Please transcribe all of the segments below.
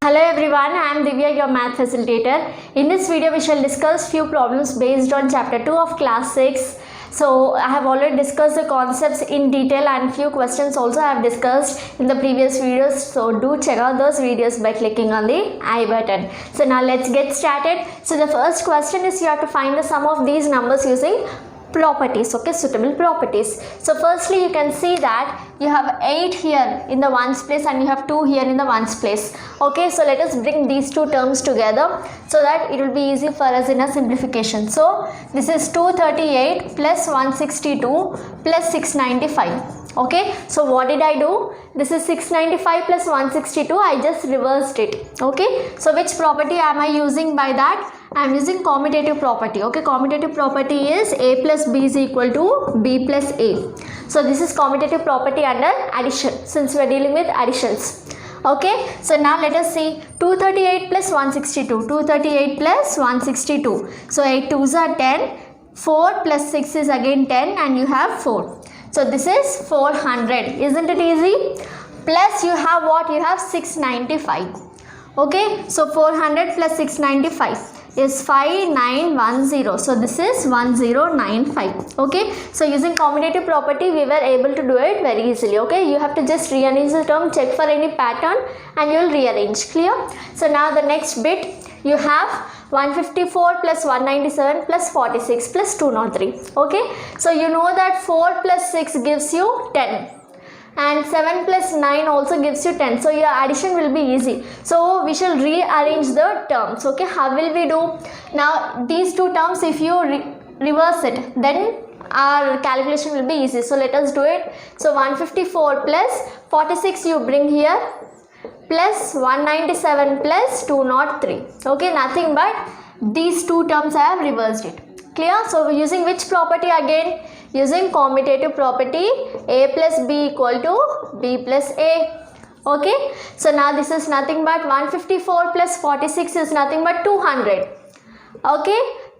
Hello everyone, I am Divya, your math facilitator. In this video, we shall discuss few problems based on chapter 2 of class 6. So, I have already discussed the concepts in detail and few questions also I have discussed in the previous videos. So, do check out those videos by clicking on the I button. So, now let's get started. So, the first question is you have to find the sum of these numbers using properties, okay, suitable properties. So firstly you can see that you have 8 here in the ones place and you have 2 here in the ones place. Okay, so let us bring these two terms together so that it will be easy for us in a simplification. So this is 238 plus 162 plus 695. Okay, so what did I do? This is 695 plus 162. I just reversed it. Okay, so which property am I using by that? I am using commutative property. Okay, commutative property is a plus b is equal to b plus a. So this is commutative property under addition, since we are dealing with additions. Okay, so now let us see 238 plus 162. 238 plus 162. So 8 2s are 10. 4 plus 6 is again 10 and you have 4. So this is 400. Isn't it easy? Plus you have what? You have 695. Okay, so 400 plus 695 is 5910. So this is 1095. Okay, so using commutative property we were able to do it very easily. Okay, you have to just rearrange the term, check for any pattern and you will rearrange. Clear? So now the next bit you have 154 plus 197 plus 46 plus 203. Okay, so you know that 4 plus 6 gives you 10 and 7 plus 9 also gives you 10. So your addition will be easy. So we shall rearrange the terms. Okay, how will we do? Now these two terms, if you reverse it, then our calculation will be easy. So let us do it. So 154 plus 46 you bring here, plus 197 plus 203. Okay, nothing but these two terms I have reversed it. Clear? So using which property again? Using commutative property, a plus b equal to b plus a. Okay, so now this is nothing but 154 plus 46 is nothing but 200. Okay,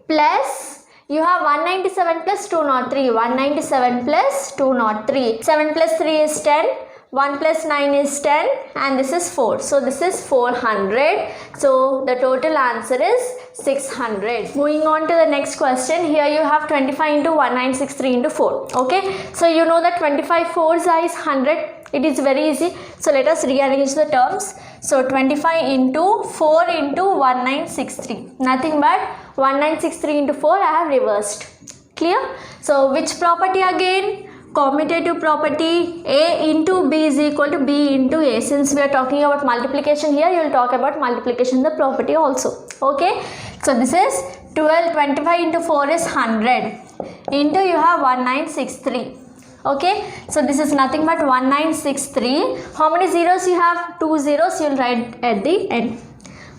plus you have 197 plus 203. 197 plus 203. 7 plus 3 is 10. 1 plus 9 is 10 and this is 4. So this is 400. So the total answer is 600. Moving on to the next question. Here you have 25 into 1963 into 4. Okay. So you know that 25 4s is 100. It is very easy. So let us rearrange the terms. So 25 into 4 into 1963. Nothing but 1963 into 4 I have reversed. Clear? So which property again? Commutative property, a into b is equal to b into a. Since we are talking about multiplication here, you will talk about multiplication the property also. Okay, so this is 25 into 4 is 100 into you have 1963. Okay, so this is nothing but 1963. How many zeros you have? 2 zeros you will write at the end.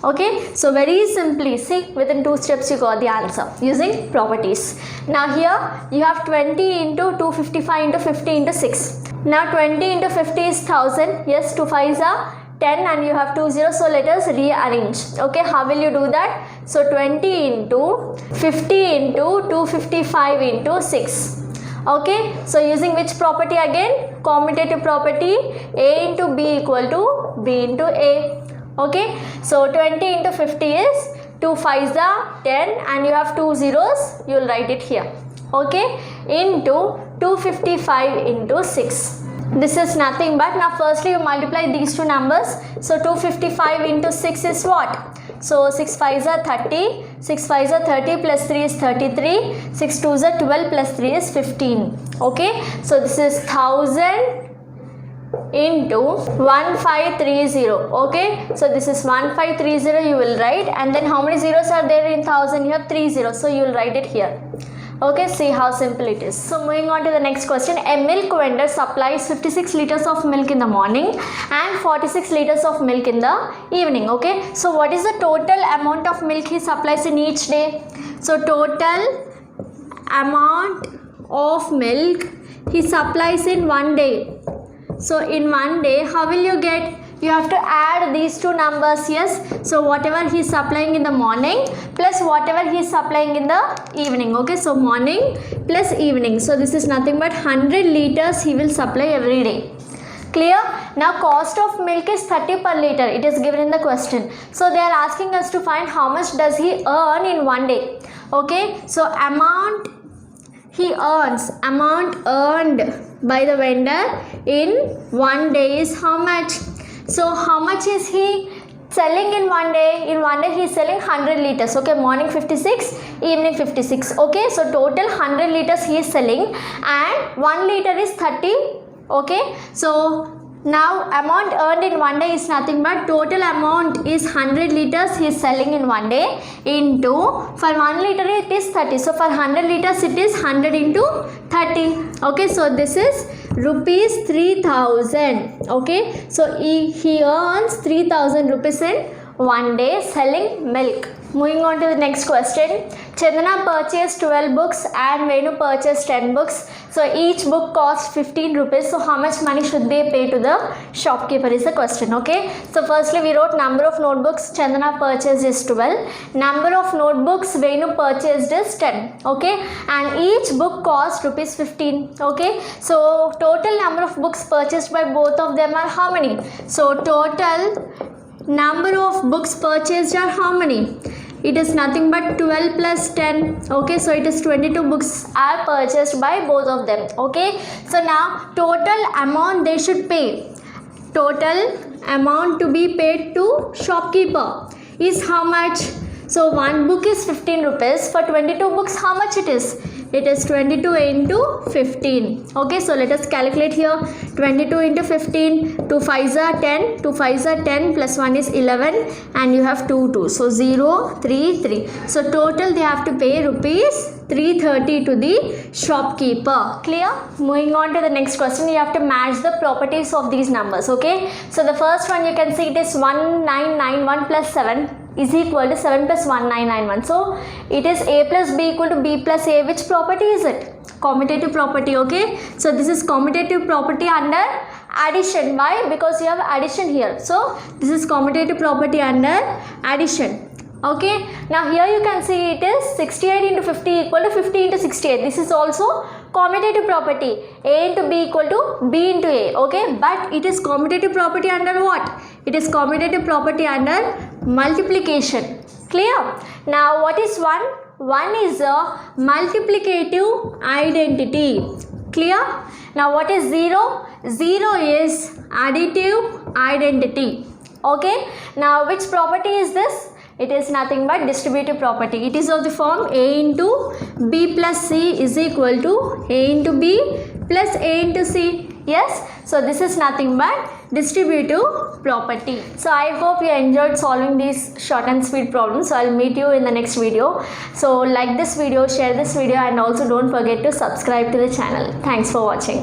Okay, so very simply, see, within 2 steps you got the answer using properties. Now here you have 20 into 255 into 50 into 6. Now 20 into 50 is 1000. Yes, 2 5s are 10 and you have 2 zeros. So let us rearrange. Okay, how will you do that? So 20 into 50 into 255 into 6. Okay, so using which property again? Commutative property, a into b equal to b into a. Okay, so 20 into 50 is 2 5s are 10 and you have 2 zeros, you will write it here. Okay, into 255 into 6. This is nothing but, now firstly you multiply these two numbers. So 255 into 6 is what? So 6 5s are 30, 6 5s are 30 plus 3 is 33, 6 2s are 12 plus 3 is 15. Okay, so this is 1000 into 1530. Okay, so this is 1530 you will write, and then how many zeros are there in 1000? You have 3 zeros, so you will write it here. Okay, see how simple it is. So moving on to the next question. A milk vendor supplies 56 liters of milk in the morning and 46 liters of milk in the evening. Okay, so what is the total amount of milk he supplies in each day? So total amount of milk he supplies in one day. So in one day, how will you get? You have to add these two numbers. Yes, so whatever he is supplying in the morning plus whatever he is supplying in the evening. Okay, so morning plus evening. So this is nothing but 100 liters he will supply every day. Clear? Now cost of milk is 30 per liter. It is given in the question. So they are asking us to find how much does he earn in one day. Okay, so amount he earns, amount earned by the vendor in one day is how much? So how much is he selling in one day? In one day he is selling 100 liters. Okay, morning 56, evening 56. Okay, so total 100 liters he is selling and 1 liter is 30. Okay, so now amount earned in one day is nothing but total amount is 100 liters he is selling in one day into, for 1 liter it is 30. So for 100 liters it is 100 into 30. Okay, so this is rupees 3000. Okay, so he earns 3000 rupees in one day selling milk. Moving on to the next question. Chandana purchased 12 books and Venu purchased 10 books. So each book cost 15 rupees. So how much money should they pay to the shopkeeper is the question. Okay, so firstly we wrote number of notebooks Chandana purchased is 12. Number of notebooks Venu purchased is 10. Okay, and each book cost rupees 15. Okay, so total number of books purchased by both of them are how many? So total number of books purchased are how many? It is nothing but 12 plus 10. Okay, so it is 22 books are purchased by both of them. Okay, so now total amount they should pay, total amount to be paid to shopkeeper is how much? So one book is 15 rupees. For 22 books how much it is? It is 22 into 15. Okay, so let us calculate here. 22 into 15, 2 5s are 10, 2 5s are 10 plus 1 is 11 and you have 2. So 0, 3, 3. So total they have to pay rupees 330 to the shopkeeper. Clear? Moving on to the next question, you have to match the properties of these numbers. Okay, so the first one you can see it is 1991 plus 7 is equal to 7 plus 1991. So it is a plus b equal to b plus a. Which property is it? Commutative property. Okay, so this is commutative property under addition. Why? Because you have addition here. So this is commutative property under addition. Okay, now here you can see it is 68 into 50 equal to 50 into 68. This is also commutative property, a into b equal to b into a. Okay, but it is commutative property under what? It is commutative property under multiplication. Clear? Now what is 1? 1 is a multiplicative identity. Clear? Now what is 0? 0 is additive identity. Okay, now which property is this? It is nothing but distributive property. It is of the form a into b plus c is equal to a into b plus a into c. Yes, so this is nothing but distributive property. So I hope you enjoyed solving these short and sweet problems. So I'll meet you in the next video. So like this video, share this video, and also don't forget to subscribe to the channel. Thanks for watching.